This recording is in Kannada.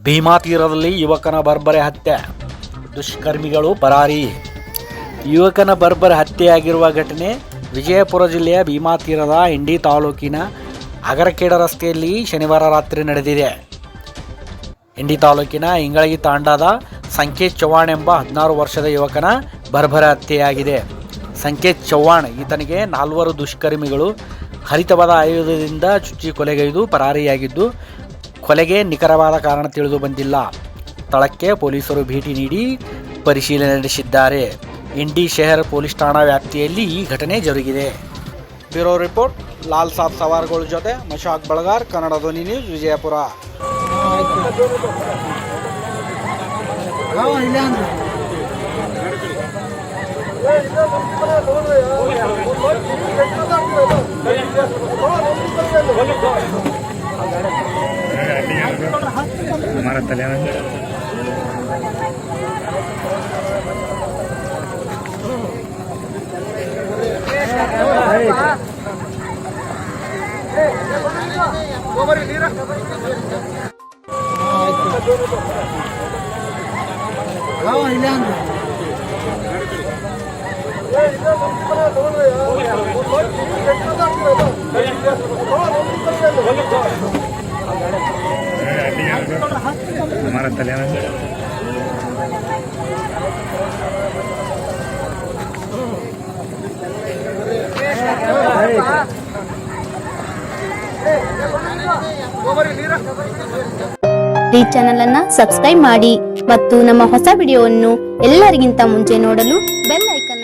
ಭೀಮಾ ತೀರದಲ್ಲಿ ಯುವಕನ ಬರ್ಬರೆ ಹತ್ಯೆ, ದುಷ್ಕರ್ಮಿಗಳು ಪರಾರಿ. ಯುವಕನ ಬರ್ಬರ ಹತ್ಯೆಯಾಗಿರುವ ಘಟನೆ ವಿಜಯಪುರ ಜಿಲ್ಲೆಯ ಭೀಮಾ ತೀರದ ಇಂಡಿ ತಾಲೂಕಿನ ಅಗರಕೇಡ ರಸ್ತೆಯಲ್ಲಿ ಶನಿವಾರ ರಾತ್ರಿ ನಡೆದಿದೆ. ಇಂಡಿ ತಾಲೂಕಿನ ಇಂಗಳಗಿ ತಾಂಡಾದ ಸಂಕೇತ್ ಚವ್ಹಾಣ್ ಎಂಬ 16 ವರ್ಷದ ಯುವಕನ ಬರ್ಬರ ಹತ್ಯೆಯಾಗಿದೆ. ಸಂಕೇತ್ ಚವ್ಹಾಣ್ ಈತನಿಗೆ 4 ದುಷ್ಕರ್ಮಿಗಳು ಹರಿತವಾದ ಆಯುಧದಿಂದ ಚುಚ್ಚಿ ಕೊಲೆಗೈದು ಪರಾರಿಯಾಗಿದ್ದು, ಕೊಲೆಗೆ ನಿಖರವಾದ ಕಾರಣ ತಿಳಿದು ಬಂದಿಲ್ಲ. ಸ್ಥಳಕ್ಕೆ ಪೊಲೀಸರು ಭೇಟಿ ನೀಡಿ ಪರಿಶೀಲನೆ ನಡೆಸಿದ್ದಾರೆ. ಇಂಡಿ ಶಹರ್ ಪೊಲೀಸ್ ಠಾಣಾ ವ್ಯಾಪ್ತಿಯಲ್ಲಿ ಈ ಘಟನೆ ಜರುಗಿದೆ. ಬ್ಯೂರೋ ರಿಪೋರ್ಟ್ ಲಾಲ್ ಸಾಬ್ ಸವಾರ್ಗಳ ಜೊತೆ ಮಶಾಕ್ ಬಳಗಾರ್, ಕನ್ನಡ ಧ್ವನಿ ನ್ಯೂಸ್, ವಿಜಯಪುರ. हमारा तलिया हमारा तलिया ಈ ಚಾನೆಲ್ ಅನ್ನು ಸಬ್ಸ್ಕ್ರೈಬ್ ಮಾಡಿ ಮತ್ತು ನಮ್ಮ ಹೊಸ ವಿಡಿಯೋವನ್ನು ಎಲ್ಲರಿಗಿಂತ ಮುಂಚೆ ನೋಡಲು ಬೆಲ್ ಐಕಾನ್